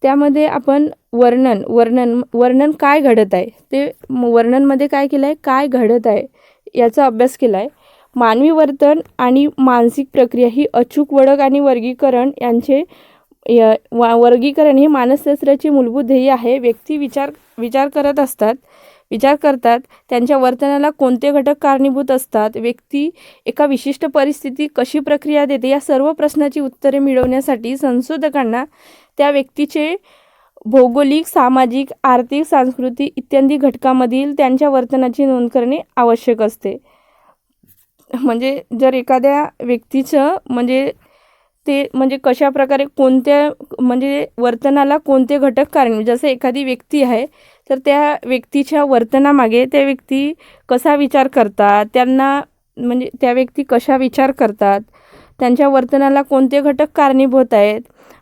त्यामध्ये आपण वर्णन काय घडत आहे ते वर्णनमध्ये काय केलं आहे, काय घडत आहे याचा अभ्यास केला आहे. मानवी वर्तन आणि मानसिक प्रक्रिया ही अचूक ओळख आणि वर्गीकरण हे मानसशास्त्राचे मूलभूत ध्येय आहे. व्यक्ती विचार करतात त्यांच्या वर्तनाला कोणते घटक कारणीभूत असतात, व्यक्ती एका विशिष्ट परिस्थितीत कशी प्रक्रिया देते, या सर्व प्रश्नांची उत्तरे मिळवण्यासाठी संशोधकांना त्या व्यक्तीचे भौगोलिक, सामाजिक, आर्थिक, सांस्कृतिक इत्यादी घटकांमधील त्यांच्या वर्तनाची नोंद करणे आवश्यक असते. म्हणजे जर एखाद्या व्यक्तीचं कशा प्रकारे कोणत्या वर्तनाला कोणते घटक कारण, जसं एखादी व्यक्ती आहे तर त्या व्यक्तीच्या वर्तनामागे त्या व्यक्ती कसा विचार करतात, त्या व्यक्ती कशा विचार करतात, त्यांच्या वर्तनाला कोणते घटक कारणीभूत आहेत,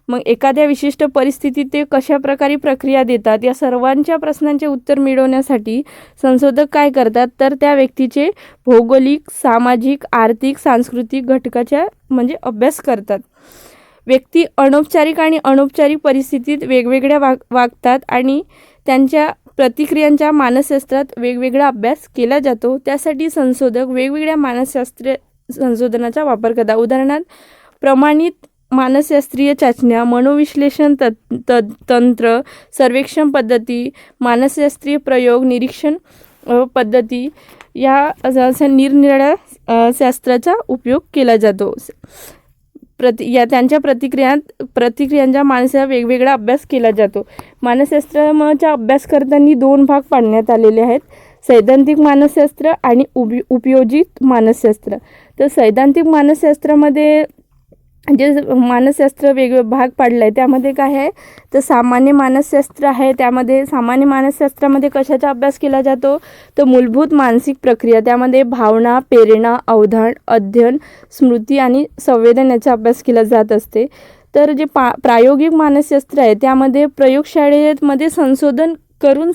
मग एखाद्या विशिष्ट परिस्थितीत ते कशा प्रकारे प्रक्रिया देतात, या सर्वांच्या प्रश्नांचे उत्तर मिळवण्यासाठी संशोधक काय करतात तर त्या व्यक्तीचे भौगोलिक, सामाजिक, आर्थिक, सांस्कृतिक घटकाचा अभ्यास करतात. व्यक्ती अनौपचारिक आणि अनौपचारिक परिस्थितीत वेगवेगळ्या वागतात आणि त्यांच्या प्रतिक्रियांचा मानसशास्त्रात वेगवेगळा अभ्यास केला जातो. त्यासाठी संशोधक वेगवेगळ्या मानसशास्त्रीय संशोधनाचा वापर करतात. उदाहरणार्थ प्रमाणित मानसशास्त्रीय चाचण्या, मनोविश्लेषण तंत्र, सर्वेक्षण पद्धती, मानसशास्त्रीय प्रयोग, निरीक्षण पद्धती या निरनिराळ्या शास्त्राचा उपयोग केला जातो. त्यांच्या प्रतिक्रियांचा मानसाचा वेगवेगळा अभ्यास केला जातो. मानसशास्त्राचा अभ्यास करताना 2 भाग पाडण्यात आलेले आहेत, सैद्धांतिक मानसशास्त्र आणि उपयोजित मानसशास्त्र. तर सैद्धांतिक मानसशास्त्रामध्ये जे मानसशास्त्र वेगळे भाग पाडलं आहे त्यामध्ये काय आहे तर सामान्य मानसशास्त्र आहे. त्यामध्ये सामान्य मानसशास्त्रामध्ये कशाचा अभ्यास केला जातो तर मूलभूत मानसिक प्रक्रिया, त्यामध्ये भावना, प्रेरणा, अवधान, अध्ययन, स्मृती आणि संवेदन याचा अभ्यास केला जात असते. तर जे प्रायोगिक मानसशास्त्र आहे त्यामध्ये प्रयोगशाळेमध्ये संशोधन करून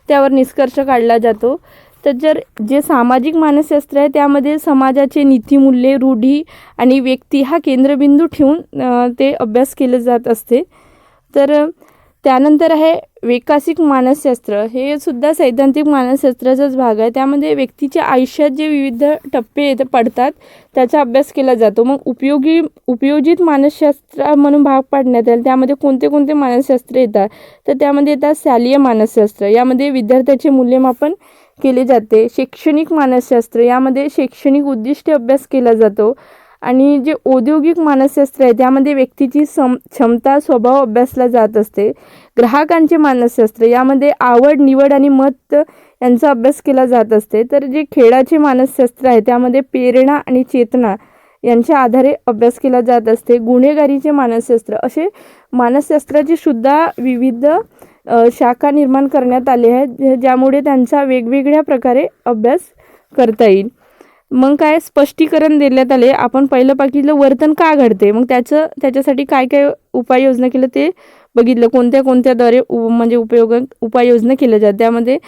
त्यावर निष्कर्ष काढला जातो. तर जे सामाजिक मानसशास्त्र आहे त्यामध्ये समाजाचे नीतिमूल्ये, रूढी आणि व्यक्ती हा केंद्रबिंदू ठेवून ते अभ्यास केले जात असते. तर त्यानंतर आहे वैकासिक मानसशास्त्र. हे सुद्धा सैद्धांतिक मानसशास्त्राचाच भाग आहे. त्यामध्ये व्यक्तीच्या आयुष्यात जे विविध टप्पे पडतात त्याचा अभ्यास केला जातो. मग उपयोजित मानसशास्त्र म्हणून भाग पाडण्यात येईल. त्यामध्ये कोणते मानसशास्त्र येतात तर त्यामध्ये येतात शालेय मानसशास्त्र, यामध्ये विद्यार्थ्याचे मूल्यमापन केले जाते. शैक्षणिक मानसशास्त्र, यामध्ये शैक्षणिक उद्दिष्टे अभ्यास केला जातो. आणि जे औद्योगिक मानसशास्त्र आहे त्यामध्ये व्यक्तीची क्षमता, स्वभाव अभ्यासला जात असते. ग्राहकांचे मानसशास्त्र, यामध्ये आवड, निवड आणि मत यांचा अभ्यास केला जात असते. तर जे खेळाचे मानसशास्त्र आहे त्यामध्ये प्रेरणा आणि चेतना यांच्या आधारे अभ्यास केला जात असते. गुन्हेगारीचे मानसशास्त्र, असे मानसशास्त्राचे सुद्धा विविध शाखा निर्माण करण्यात आले आहेत ज्यामुळे त्यांचा वेगवेगळ्या प्रकारे अभ्यास करता येईल. मग काय स्पष्टीकरण देण्यात आले. आपण पहिलं बघितलं वर्तन का घडते, मग त्याच्यासाठी काय काय उपाययोजना केलं ते बघितलं. कोणत्याद्वारे म्हणजे उपाययोजना केल्या जातात. त्यामध्ये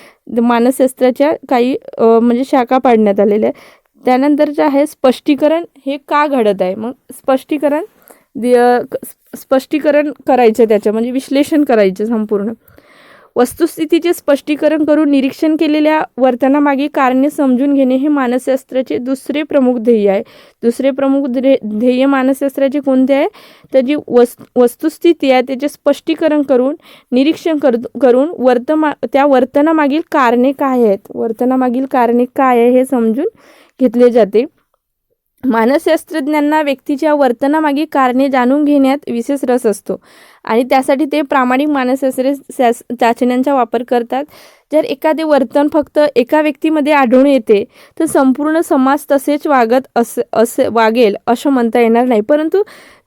मानसशास्त्राच्या काही म्हणजे शाखा पाडण्यात आलेल्या आहे. त्यानंतरचं आहे स्पष्टीकरण, हे का घडत आहे. मग स्पष्टीकरण करायचं, त्याचं म्हणजे विश्लेषण करायचं संपूर्ण. वस्तुस्थितीचे स्पष्टीकरण करून निरीक्षण केलेल्या वर्तनामागे कारणे समजून घेणे हे मानसशास्त्राचे दुसरे प्रमुख ध्येय आहे. दुसरे प्रमुख ध्येय मानसशास्त्राचे कोणते आहे, तर जी वस्तुस्थिती आहे त्याचे स्पष्टीकरण करून निरीक्षण करून त्या वर्तनामागील कारणे काय आहेत, वर्तनामागील कारणे काय आहे हे समजून घेतले जाते. मानसशास्त्रज्ञांना व्यक्तीच्या वर्तनामागे कारणे जाणून घेण्यात विशेष रस असतो आणि त्यासाठी ते प्रामाणिक मानसशास्त्रीय चाचण्यांचा वापर करतात. जर एखादे वर्तन फक्त एका व्यक्तीमध्ये आढळून येते तर संपूर्ण समाज तसेच वागेल असं म्हणता येणार नाही. परंतु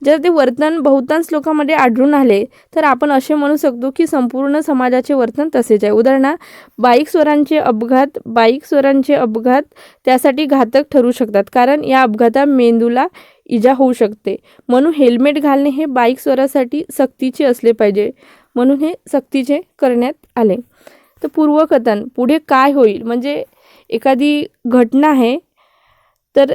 जर ते वर्तन बहुतांश लोकांमध्ये आढळून आले तर आपण असे म्हणू शकतो की संपूर्ण समाजाचे वर्तन तसेच आहे. उदाहरणार्थ बाईक स्वरांचे अपघात त्यासाठी घातक ठरू शकतात, कारण या अपघातात मेंदूला इजा होऊ शकते. म्हणून हेल्मेट घालणे हे बाईक स्वरासाठी सक्तीचे असले पाहिजे, म्हणून हे सक्तीचे करण्यात आले. तर पूर्वकथन, पुढे काय होईल, म्हणजे एखादी घटना आहे तर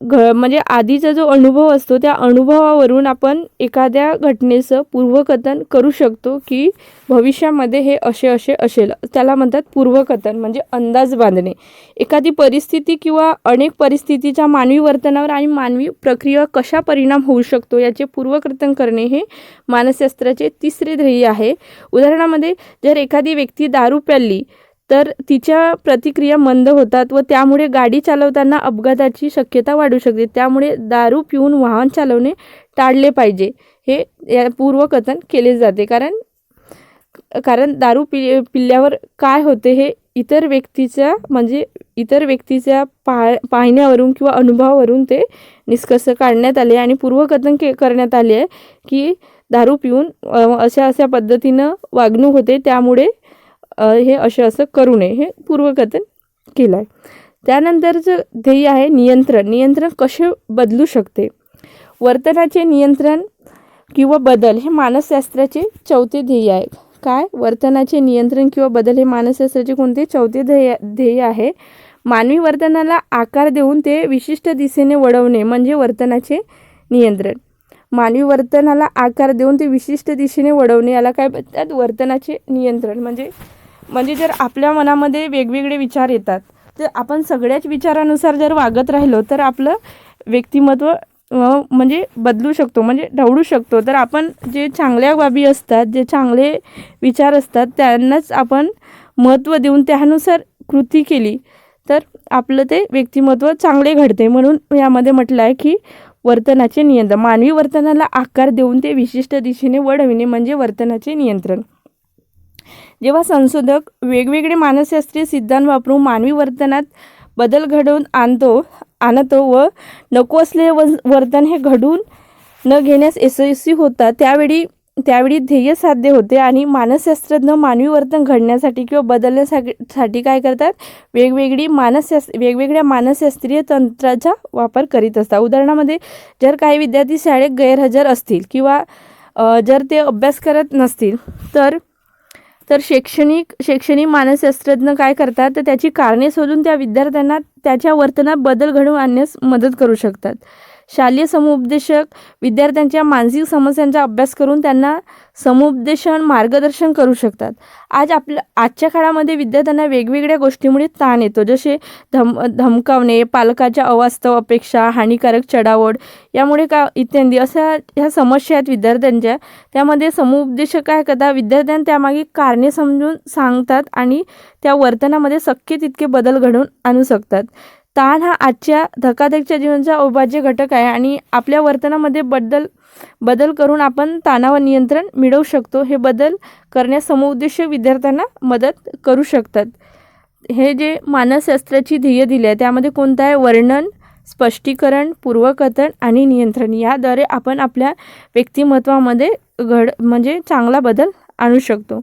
म्हणजे आधीचा जो अनुभव असतो त्या अनुभवावरून आपण एखाद्या घटनेचं पूर्वकथन करू शकतो की भविष्यामध्ये हे असे असेल. त्याला म्हणतात पूर्वकथन, म्हणजे अंदाज बांधणे. एखादी परिस्थिती किंवा अनेक परिस्थितीच्या मानवी वर्तनावर आणि मानवी प्रक्रिया कशा परिणाम होऊ शकतो याचे पूर्वकथन करणे हे मानसशास्त्राचे तिसरे ध्येय आहे. उदाहरणामध्ये जर एखादी व्यक्ती दारू प्यायली तर तिच्या प्रतिक्रिया मंद होतात व त्यामुळे गाडी चालवताना अपघाताची शक्यता वाढू शकते. त्यामुळे दारू पिऊन वाहन चालवणे टाळले पाहिजे हे पूर्वकथन केले जाते. कारण दारू पिल्यावर काय होते हे इतर व्यक्तीच्या पाहण्यावरून किंवा अनुभवावरून ते निष्कर्ष काढण्यात आले आणि पूर्वकथन करण्यात आले आहे की दारू पिऊन अशा पद्धतीनं वागणूक होते, त्यामुळे हे असं करू नये, हे पूर्वकथन केलं आहे. त्यानंतरचं ध्येय आहे नियंत्रण कसे बदलू शकते. वर्तनाचे नियंत्रण किंवा बदल हे मानसशास्त्राचे चौथे ध्येय आहे. काय, वर्तनाचे नियंत्रण किंवा बदल हे मानसशास्त्राचे कोणते चौथे ध्येय आहे. मानवी वर्तनाला आकार देऊन ते विशिष्ट दिशेने वळवणे म्हणजे वर्तनाचे नियंत्रण. मानवी वर्तनाला आकार देऊन ते विशिष्ट दिशेने वळवणे याला काय म्हणतात, वर्तनाचे नियंत्रण. म्हणजे जर आपल्या मनामध्ये वेगवेगळे विचार येतात तर आपण सगळ्याच विचारानुसार जर वागत राहिलो तर आपलं व्यक्तिमत्व म्हणजे बदलू शकतो, म्हणजे ढवळू शकतो. तर आपण जे चांगल्या बाबी असतात, जे चांगले विचार असतात त्यांनाच आपण महत्त्व देऊन त्यानुसार कृती केली तर आपलं ते व्यक्तिमत्व चांगले घडते. म्हणून यामध्ये म्हटलं आहे की वर्तनाचे नियंत्रण, मानवी वर्तनाला आकार देऊन ते विशिष्ट दिशेने वळविणे म्हणजे वर्तनाचे नियंत्रण. जेव्हा संशोधक वेगवेगळे मानसशास्त्रीय सिद्धांत वापरून मानवी वर्तनात बदल घडवून आणतो व नको असलेले वर्तन हे घडून न घेण्यास यशस्वी होतात त्यावेळी ध्येय साध्य होते आणि मानसशास्त्रज्ञ मानवी वर्तन घडण्यासाठी किंवा बदलण्यासाठी काय करतात, वेगवेगळ्या मानसशास्त्रीय तंत्राचा वापर करीत असतात. उदाहरणामध्ये जर काही विद्यार्थी शाळेत गैरहजर असतील किंवा जर ते अभ्यास करत नसतील तर शैक्षणिक मानसशास्त्रज्ञ काय करतात, तर त्याची कारणे शोधून त्या विद्यार्थ्यांना त्याच्या वर्तनात बदल घडवून आणण्यास मदत करू शकतात. शालेय समुपदेशक विद्यार्थ्यांच्या मानसिक समस्यांचा अभ्यास करून त्यांना समुपदेशन मार्गदर्शन करू शकतात. आजच्या काळामध्ये विद्यार्थ्यांना वेगवेगळ्या गोष्टीमुळे ताण येतो, जसे धमकावणे, पालकाच्या अवास्तव अपेक्षा, हानिकारक चढाओढ यामुळे इत्यादी अशा ह्या समस्या आहेत विद्यार्थ्यांच्या. त्यामध्ये समुपदेशक काय करतात, विद्यार्थ्यांना त्यामागे कारणे समजून सांगतात आणि त्या वर्तनामध्ये शक्य तितके बदल घडवून आणू शकतात. ताण हा आजच्या धकाधकीच्या जीवनाचा अविभाज्य घटक आहे आणि आपल्या वर्तनामध्ये बदल करून आपण तणावावर नियंत्रण मिळवू शकतो. हे बदल करण्यास समुपदेशक विद्यार्थ्यांना मदत करू शकतात. हे जे मानसशास्त्राची ध्येय दिली आहे त्यामध्ये कोणतं आहे, वर्णन, स्पष्टीकरण, पूर्वकथन आणि नियंत्रण. याद्वारे आपण आपल्या व्यक्तिमत्वामध्ये म्हणजे चांगला बदल आणू शकतो.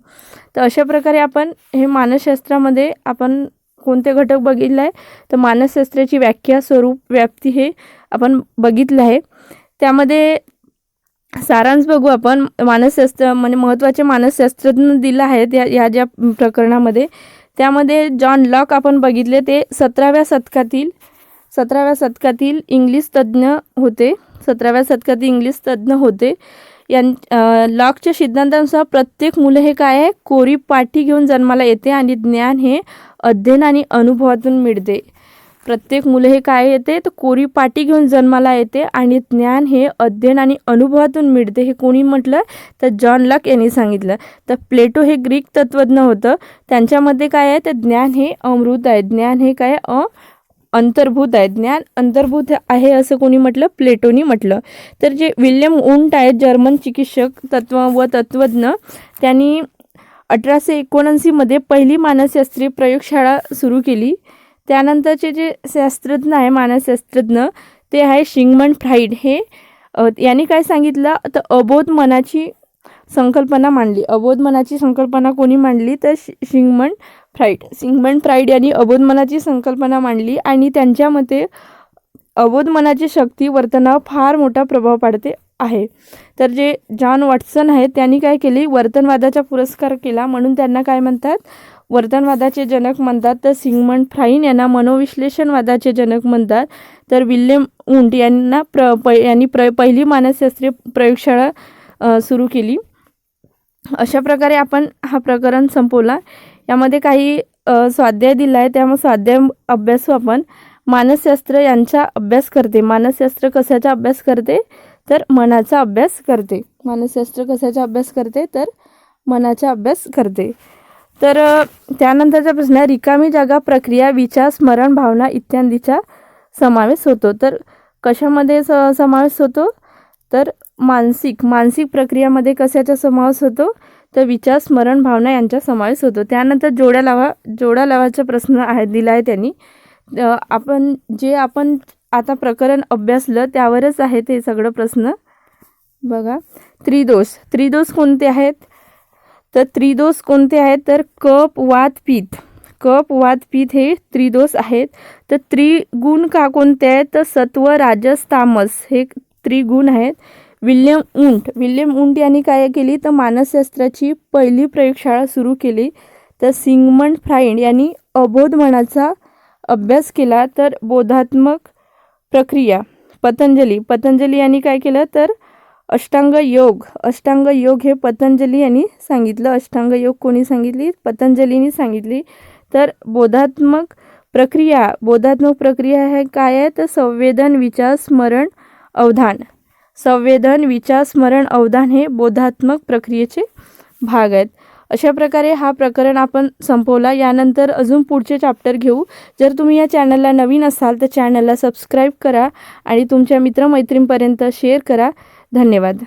तर अशा प्रकारे आपण हे मानसशास्त्रामध्ये आपण कोणते घटक बघितले आहे तर मानसशास्त्राची व्याख्या, स्वरूप, व्याप्ती हे आपण बघितलं आहे. त्यामध्ये सारांश बघू आपण. मानसशास्त्र म्हणजे महत्त्वाचे मानसशास्त्रज्ञ दिले आहेत या ज्या प्रकरणामध्ये. त्यामध्ये जॉन लॉक आपण बघितले, ते 17व्या शतकातील इंग्लिश तज्ज्ञ होते. 17व्या शतकातील इंग्लिश तज्ज्ञ होते. लॉकच्या सिद्धांतानुसार प्रत्येक मुलं हे काय आहे, कोरी पाटी घेऊन जन्माला येते आणि ज्ञान हे अध्ययन आणि अनुभवातून मिळते. प्रत्येक मुलं हे काय येते तर कोरी पाटी घेऊन जन्माला येते आणि ज्ञान हे अध्ययन आणि अनुभवातून मिळते. हे कोणी म्हटलं तर जॉन लॉक यांनी सांगितलं. तर प्लेटो हे ग्रीक तत्त्वज्ञ होतं. त्यांच्यामध्ये काय आहे तर ज्ञान हे अमृत आहे. ज्ञान हे काय अंतर्भूत आहे. ज्ञान अंतर्भूत आहे असं कोणी म्हटलं, प्लेटोनी म्हटलं. तर जे विल्यम वुंट आहेत, जर्मन चिकित्सक तत्त्वज्ञ, त्यांनी 1879 मध्ये पहिली मानसशास्त्रीय प्रयोगशाळा सुरू केली. त्यानंतरचे जे शास्त्रज्ञ आहे मानसशास्त्रज्ञ ते आहे सिगमंड फ्राईड. हे यांनी काय सांगितलं तर अबोध मनाची संकल्पना मांडली. अबोध मनाची संकल्पना कोणी मांडली तर सिगमंड फ्राईड यांनी अबोध मनाची संकल्पना मांडली आणि त्यांच्या मते अबोध मनाची शक्ती वर्तनावर फार मोठा प्रभाव पाडते आहे. तर जे जॉन वॉटसन आहेत त्यांनी काय केली, वर्तनवादाचा पुरस्कार केला, म्हणून त्यांना काय म्हणतात, वर्तनवादाचे जनक म्हणतात. तर सिगमंड फ्राईड यांना मनोविश्लेषणवादाचे जनक म्हणतात. तर विल्यम वुंट यांना पहिली मानसशास्त्रीय प्रयोगशाळा सुरू केली. अशा प्रकारे आपण हा प्रकरण संपवला. यामध्ये काही स्वाध्याय दिला आहे, त्यामुळे स्वाध्याय अभ्यासू आपण. मानसशास्त्र यांचा अभ्यास करते. मानसशास्त्र कशाचा अभ्यास करते तर मनाचा अभ्यास करते. मानसशास्त्र कशाचा अभ्यास करते तर मनाचा अभ्यास करते. तर त्यानंतरचा प्रश्न, रिकामी जागा, प्रक्रिया, विचार, स्मरण, भावना इत्यादीचा समावेश होतो. तर कशामध्ये समावेश होतो तर मानसिक प्रक्रियामध्ये कशाचा समावेश होतो तर विचार, स्मरण, भावना यांचा समावेश होतो. त्यानंतर जोड्या लावाचा प्रश्न आहे दिला आहे त्यांनी. आपण आता प्रकरण अभ्यासलं त्यावरच आहे ते सगळं प्रश्न. बघा, त्रिदोष कोणते आहेत तर तर कफ, वात, पित्त हे त्रिदोष आहेत. तर त्रिगुण कोणते आहेत तर सत्व, राजस, तामस हे त्रिगुण आहेत. विल्यम वुंट यांनी काय केली तर मानसशास्त्राची पहिली प्रयोगशाळा सुरू केली. तर सिगमंड फ्राईड यांनी अबोध मनाचा अभ्यास केला. तर बोधात्मक प्रक्रिया पतंजली यांनी काय केलं तर अष्टांग योग हे पतंजली यांनी सांगितलं. अष्टांग योग कोणी सांगितली, पतंजलींनी सांगितली. तर बोधात्मक प्रक्रिया हे काय आहे तर संवेदन, विचार, स्मरण, अवधान हे बोधात्मक प्रक्रियेचे भाग आहेत. अशा प्रकारे हा प्रकरण आपण संपवला. यानंतर अजून पुढचे चॅप्टर घेऊ. जर तुम्ही या चॅनलला नवीन असाल तर चॅनलला सबस्क्राईब करा आणि तुमच्या मित्रमैत्रिणींपर्यंत शेअर करा. धन्यवाद.